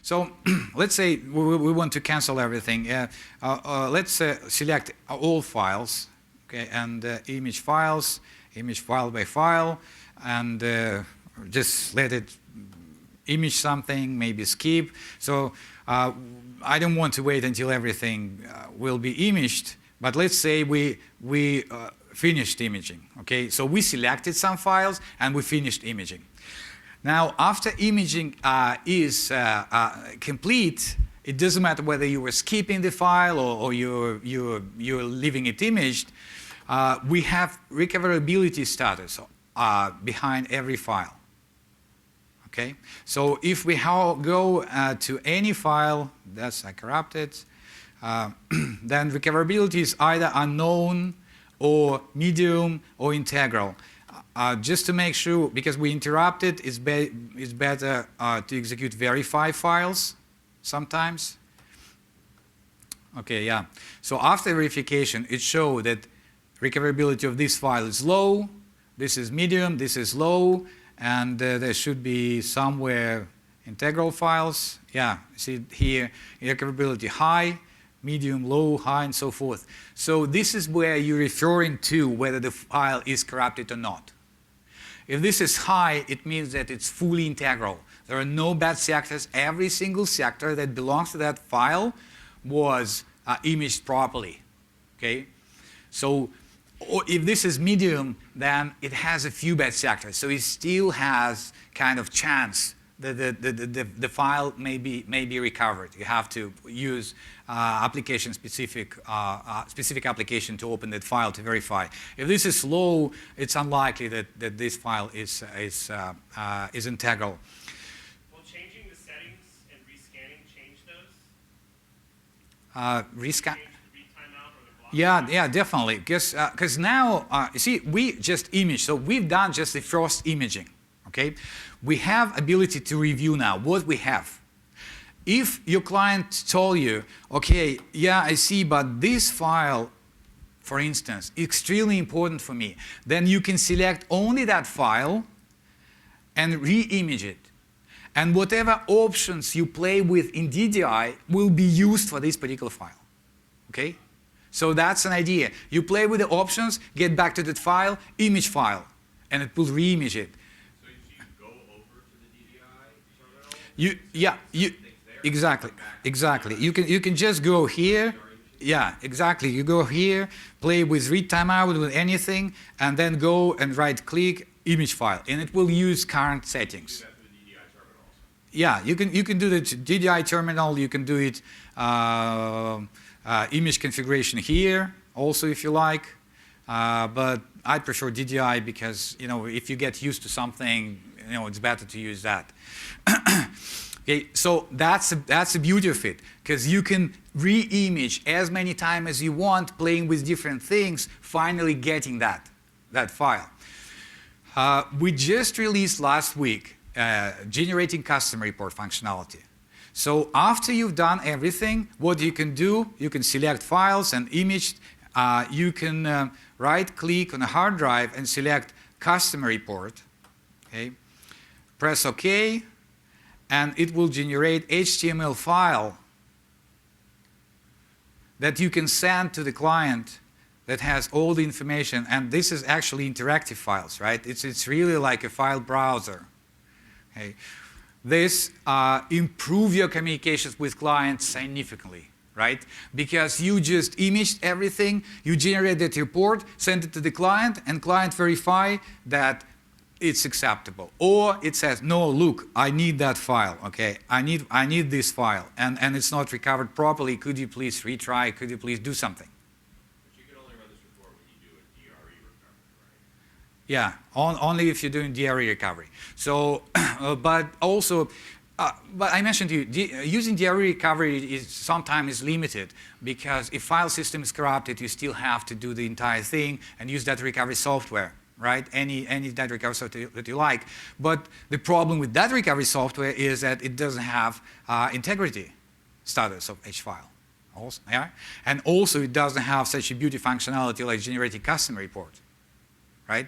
So let's say we want to cancel everything. Let's select all files, okay, and image files, image file by file, and just let it image something, maybe skip. So I don't want to wait until everything will be imaged, but let's say we finished imaging, okay? So we selected some files and we finished imaging. Now, after imaging is complete, it doesn't matter whether you were skipping the file or you're leaving it imaged, we have recoverability status behind every file. Okay? So if we go to any file that's corrupted, then recoverability is either unknown or medium or integral. Just to make sure, because we interrupted, it's better to execute verify files sometimes. Okay, yeah. So after verification, it showed that recoverability of this file is low, this is medium, this is low, and there should be somewhere integral files. Yeah, see here, recoverability high, medium, low, high, and so forth. So this is where you're referring to whether the file is corrupted or not. If this is high, it means that it's fully integral. There are no bad sectors. Every single sector that belongs to that file was imaged properly. Okay? So if this is medium, then it has a few bad sectors. So it still has kind of chance that the file may be recovered. You have to use application-specific application to open that file to verify. If this is low, it's unlikely that this file is integral. Will changing the settings and rescanning change those? Rescan. Change the read timeout or the block? Yeah, definitely. Because now, you see, we just imaged. So we've done just the first imaging. Okay, we have ability to review now what we have. If your client told you, okay, yeah, I see, but this file, for instance, is extremely important for me, then you can select only that file and re-image it. And whatever options you play with in DDI will be used for this particular file. Okay? So that's an idea. You play with the options, get back to that file, image file, and it will re-image it. Exactly. You can just go here. Yeah, exactly. You go here, play with read timeout with anything, and then go and right-click image file, and it will use current settings. Yeah, you can do the DDI terminal. You can do it image configuration here also if you like, but I prefer DDI because if you get used to something, it's better to use that. Okay, so that's the beauty of it, because you can re-image as many times as you want, playing with different things, finally getting that file. We just released last week generating custom report functionality. So after you've done everything, what you can do, you can select files and image. You can right-click on a hard drive and select custom report. Okay. Press OK, and it will generate HTML file that you can send to the client that has all the information. And this is actually interactive files, right? It's really like a file browser. Okay. This improves your communications with clients significantly, right? Because you just imaged everything, you generate that report, send it to the client, and client verify that it's acceptable. Or it says, no, look, I need that file, okay? I need this file, and it's not recovered properly. Could you please retry? Could you please do something? But you can only run this report when you do a DRE recovery, right? Yeah, only if you're doing DRE recovery. So, but also, but I mentioned to you, using DRE recovery is sometimes limited, because if file system is corrupted, you still have to do the entire thing and use that recovery software. Right? Any data recovery software that you like. But the problem with data recovery software is that it doesn't have integrity status of each file. Also, yeah? And also it doesn't have such a beauty functionality like generating custom report. Right?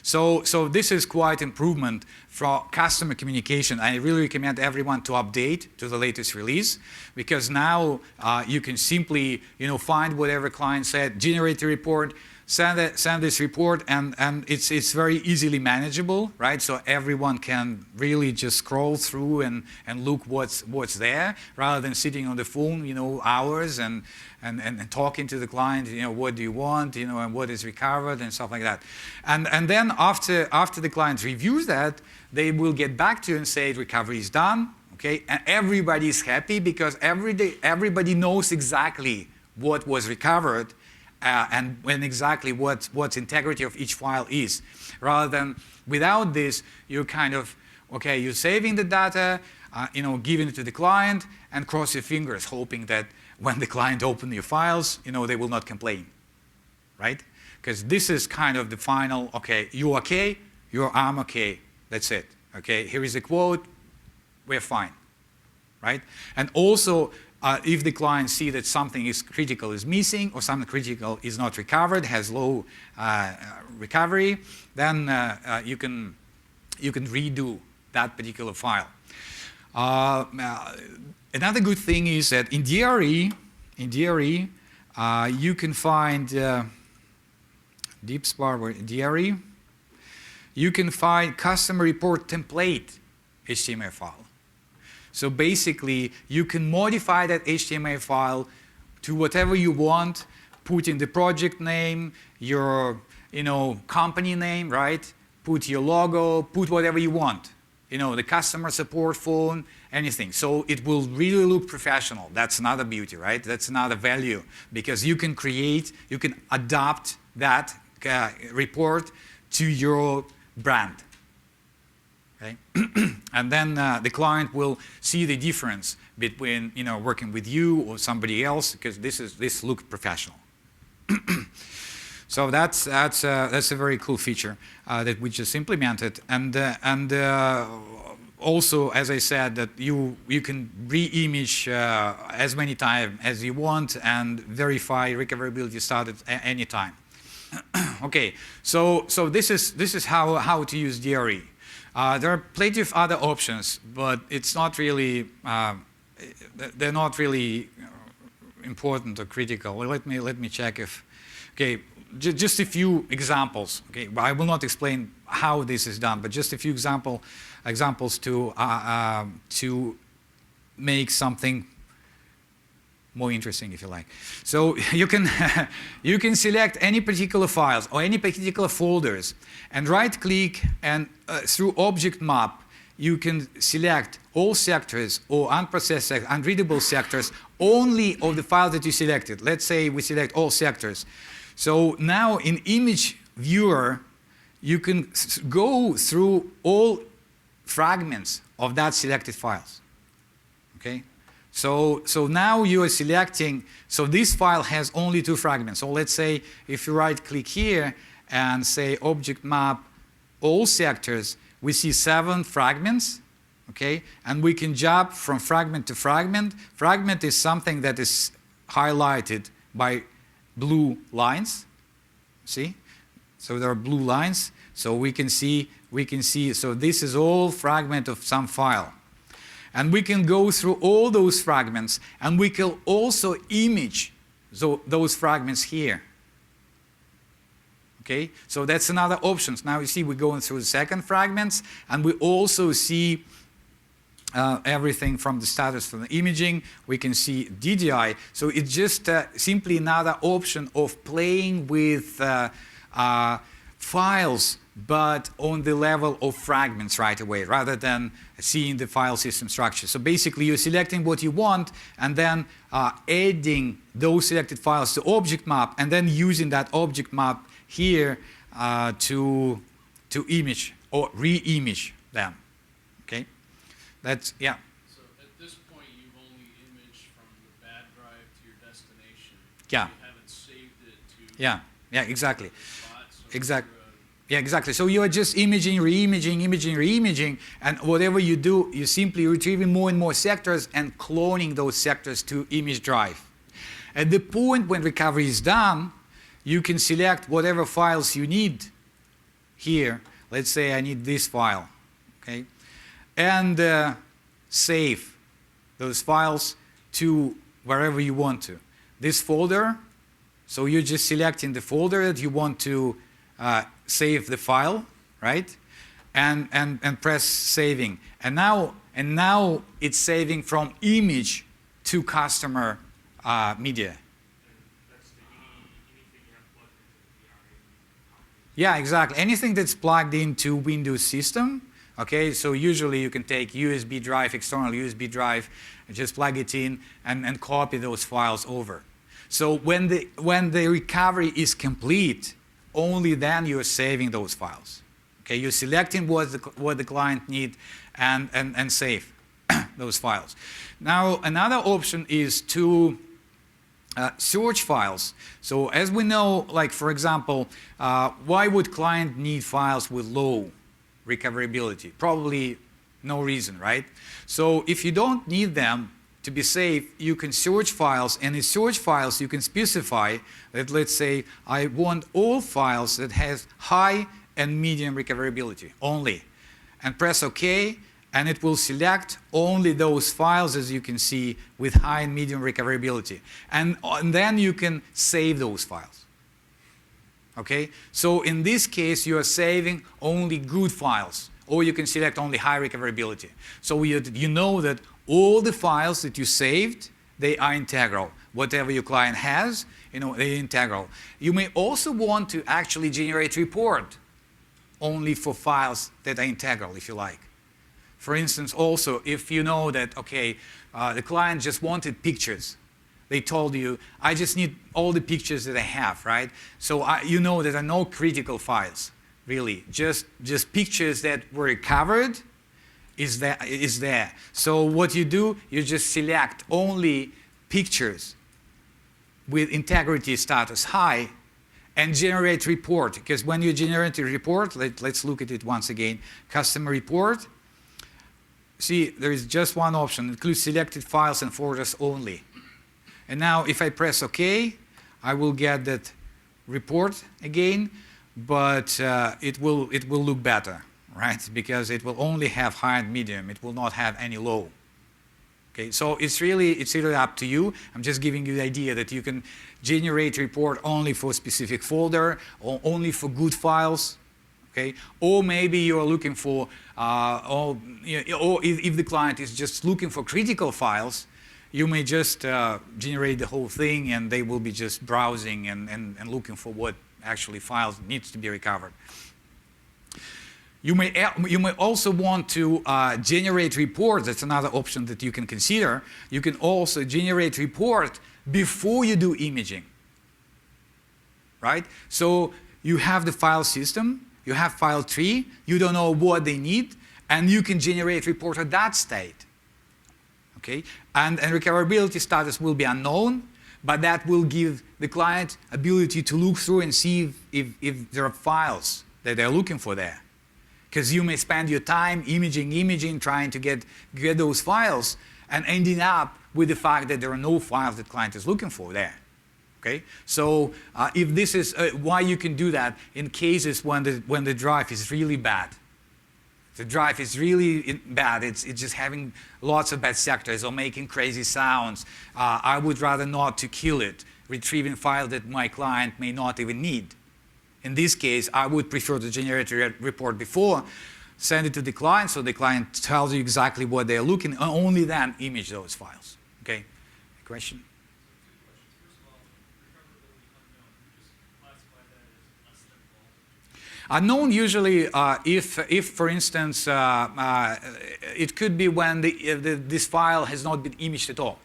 So this is quite improvement for customer communication. I really recommend everyone to update to the latest release, because now you can simply find whatever client said, generate a report, send this report, and it's very easily manageable, right? So everyone can really just scroll through and look what's there, rather than sitting on the phone hours and talking to the client, what do you want, and what is recovered and stuff like that. And then after the client reviews that, they will get back to you and say recovery is done, okay? And everybody's happy, because everybody knows exactly what was recovered, and exactly what integrity of each file is. Rather than without this, you're kind of, okay, you're saving the data, giving it to the client, and cross your fingers, hoping that when the client opens your files, they will not complain, right? Because this is kind of the final, okay, you okay, I'm okay, that's it, okay? Here is a quote, we're fine, right? And also, if the client see that something is critical is missing, or something critical is not recovered, has low recovery, then you can redo that particular file. Another good thing is that in DRE, you can find DeepSpar or DRE. You can find customer report template HTML file. So basically, you can modify that HTML file to whatever you want, put in the project name, your company name, right? Put your logo, put whatever you want. The customer support phone, anything. So it will really look professional. That's another beauty, right? That's another value, because you can adapt that report to your brand. Okay? And then the client will see the difference between working with you or somebody else, because this looks professional. So that's a very cool feature that we just implemented, and also, as I said, that you can re-image as many times as you want and verify recoverability status at any time. Okay, so this is how to use DRE. There are plenty of other options, but it's not really they're not really important or critical. Let me check if just a few examples. Okay, I will not explain how this is done, but just a few examples to make something more interesting, if you like. So you can select any particular files or any particular folders, and right-click, and through object map you can select all sectors or unprocessed, unreadable sectors only of the file that you selected. Let's say we select all sectors. So now in image viewer, you can go through all fragments of that selected files. Okay. So now you are selecting, so this file has only 2 fragments. So let's say if you right-click here and say object map all sectors, we see 7 fragments, okay? And we can jump from fragment to fragment. Fragment is something that is highlighted by blue lines, see? So there are blue lines, so we can see, so this is all fragment of some file. And we can go through all those fragments, and we can also image those fragments here. Okay, so that's another option. Now you see we're going through the second fragments, and we also see everything from the status from the imaging. We can see DDI. So it's just simply another option of playing with files, but on the level of fragments right away, rather than seeing the file system structure. So basically, you're selecting what you want, and then adding those selected files to object map, and then using that object map here to image or re-image them. Okay, that's yeah. So at this point, you've only imaged from the bad drive to your destination. Yeah. You haven't saved it to. Yeah. Yeah. Exactly. Spot, so Exactly. Yeah, exactly. So you are just imaging, re-imaging, imaging, re-imaging, and whatever you do, you're simply retrieving more and more sectors and cloning those sectors to image drive. At the point when recovery is done, you can select whatever files you need here, let's say I need this file, okay, and save those files to wherever you want to. This folder, so you're just selecting the folder that you want to save the file, right? And press saving. And now it's saving from image to customer media. That's the anything you have plugged into the DRE. Yeah, exactly. Anything that's plugged into Windows system. Okay, so usually you can take USB drive, external USB drive, and just plug it in and copy those files over. So when the recovery is complete, only then you're saving those files. Okay, you're selecting what the client needs and save those files. Now another option is to search files. So as we know, like for example, why would client need files with low recoverability? Probably no reason, right? So if you don't need them to be safe, you can search files, and in search files you can specify that, let's say, I want all files that has high and medium recoverability only, and press OK, and it will select only those files, as you can see, with high and medium recoverability, and then you can save those files. Okay, so in this case you are saving only good files, or you can select only high recoverability. So you know that all the files that you saved, they are integral. Whatever your client has, they're integral. You may also want to actually generate report only for files that are integral, if you like. For instance, also, if you know that, okay, the client just wanted pictures. They told you, I just need all the pictures that I have, right? So you know there are no critical files, really. Just pictures that were recovered is there. So what you do, you just select only pictures with integrity status high and generate report. Because when you generate a report, let's look at it once again. Customer report. See, there is just one option. Include selected files and folders only. And now if I press OK, I will get that report again, but it will look better, right? Because it will only have high and medium. It will not have any low. Okay, so it's really up to you. I'm just giving you the idea that you can generate report only for a specific folder or only for good files. Okay, or maybe you're looking for, or if the client is just looking for critical files, you may just generate the whole thing, and they will be just browsing and looking for what actually files needs to be recovered. You may also want to generate reports. That's another option that you can consider. You can also generate report before you do imaging, right? So you have the file system, you have file tree, you don't know what they need, and you can generate report at that state. Okay? And recoverability status will be unknown, but that will give the client ability to look through and see if there are files that they're looking for there. Because you may spend your time imaging, trying to get those files, and ending up with the fact that there are no files that the client is looking for there. Okay? So if this is why you can do that in cases when the drive is really bad. The drive is really bad. It's just having lots of bad sectors or making crazy sounds. I would rather not to kill it, retrieving files that my client may not even need. In this case, I would prefer to generate a report before, send it to the client, so the client tells you exactly what they're looking, and only then image those files. Okay? Question? Unknown usually, if for instance, it could be when this file has not been imaged at all.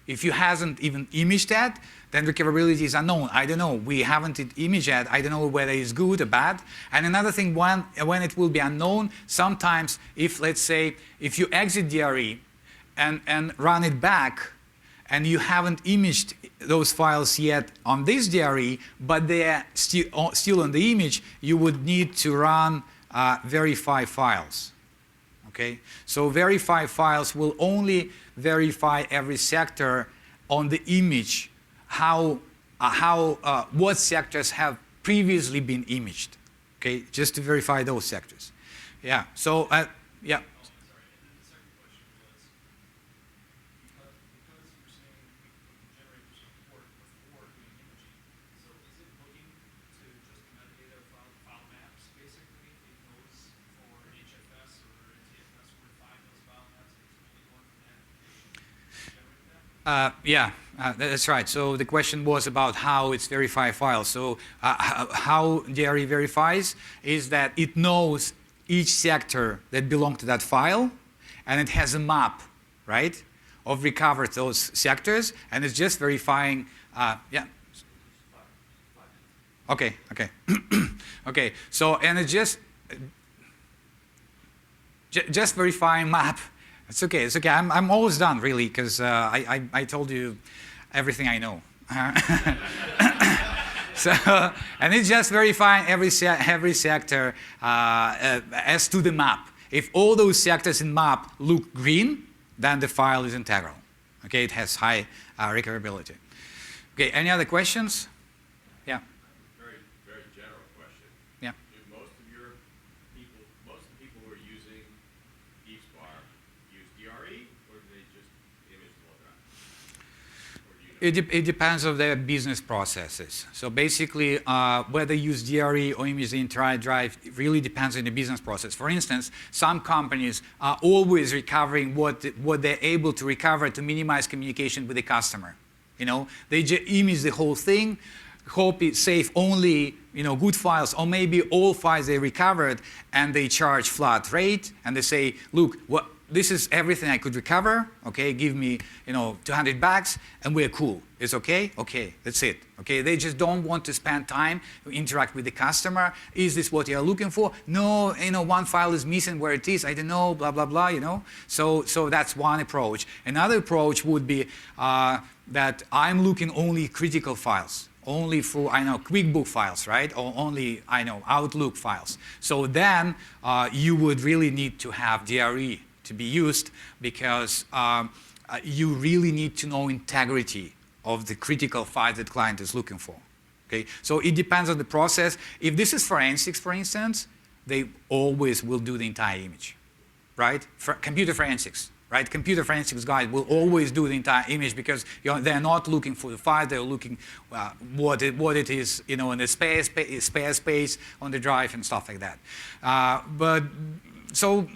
If you hasn't even imaged that, then recoverability is unknown. I don't know. We haven't imaged yet. I don't know whether it's good or bad. And another thing, when it will be unknown, sometimes if, let's say, if you exit DRE and run it back, and you haven't imaged those files yet on this DRE, but they are still on the image, you would need to run verify files. Okay? So verify files will only verify every sector on the image, what sectors have previously been imaged. Okay, just to verify those sectors. Yeah. So yeah. Oh, sorry. And then the second question was, because you're saying the generators report before doing imaging, so is it looking to just the metadata file maps, basically? It knows for HFS or NTFS where to find those file maps, and it's only going from that application to generate that? Yeah, that's right. So the question was about how it's verify files. So how DRE verifies is that it knows each sector that belongs to that file, and it has a map, right, of recovered those sectors, and it's just verifying. Yeah. Okay. Okay. Okay. So and it's just verifying map. It's okay. It's okay. I'm almost done, really, because I told you everything I know. So, and it's just verifying every sector as to the map. If all those sectors in map look green, then the file is integral. Okay, it has high recoverability. Okay, any other questions? Yeah. Very, very general question. Yeah. Do most of the people who are using DeepSpar use DRE, or do they just image the whole drive? Or do you know? It depends on their business processes. So basically, whether you use DRE or image the entire drive, it really depends on the business process. For instance, some companies are always recovering what they're able to recover to minimize communication with the customer. You know, they just image the whole thing, hope it save only good files, or maybe all files they recovered, and they charge flat rate, and they say, look, this is everything I could recover. Okay, give me $200, and we're cool. It's okay. Okay, that's it. Okay, they just don't want to spend time to interact with the customer. Is this what you're looking for? No, one file is missing where it is. I don't know. Blah blah blah. So that's one approach. Another approach would be that I'm looking only critical files. Only for, QuickBook files, right? Or only, Outlook files. So then you would really need to have DRE to be used, because you really need to know integrity of the critical file that client is looking for. Okay? So it depends on the process. If this is forensics, for instance, they always will do the entire image, right? For computer forensics. Right? Computer forensics guys will always do the entire image, because they're not looking for the file, they're looking what it is, in the spare space on the drive and stuff like that. So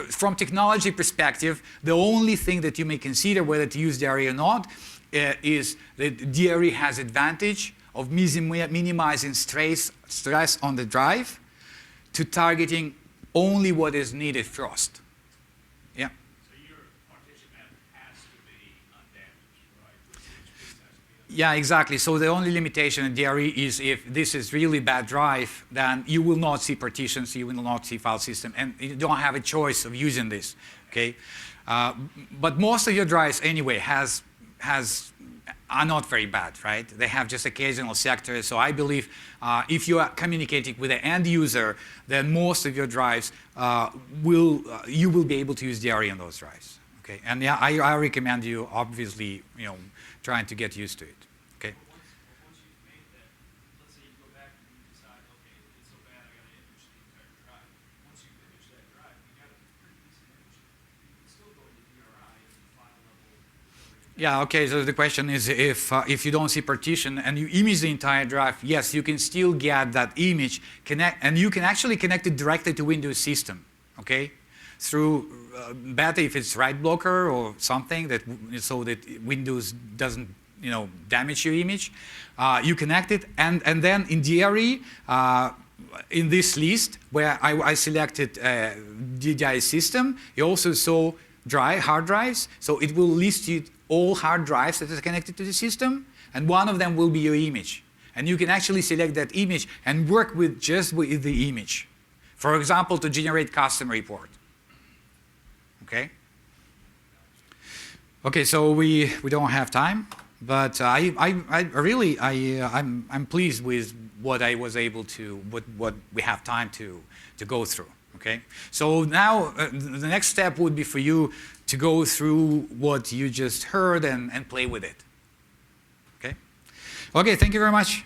from technology perspective, the only thing that you may consider whether to use DRE or not is that DRE has advantage of minimizing stress on the drive to targeting only what is needed first. Yeah. Yeah, exactly. So the only limitation in DRE is if this is really bad drive, then you will not see partitions, you will not see file system, and you don't have a choice of using this. Okay, but most of your drives anyway are not very bad, right? They have just occasional sectors. So I believe if you are communicating with the end user, then most of your drives you will be able to use DRE on those drives. Okay, and yeah, I recommend you obviously trying to get used to it. Okay. Once you've made that, let's say you go back and you decide, okay, it's so bad, I got to image the entire drive. Once you image that drive, you got a pretty decent image. You can still go into DRI at the file level. Yeah. Okay. So the question is, if you don't see partition and you image the entire drive, yes, you can still get that image and you can actually connect it directly to Windows system. Okay. Through better if it's write blocker or something so that Windows doesn't damage your image. You connect it, and then in DRE in this list where I selected DDI system, you also saw hard drives. So it will list you all hard drives that are connected to the system, and one of them will be your image. And you can actually select that image and work just with the image. For example, to generate custom report. Okay. Okay, so we don't have time, but I'm pleased with what I was able to what we have time to go through. Okay. So now the next step would be for you to go through what you just heard and play with it. Okay. Okay. Thank you very much.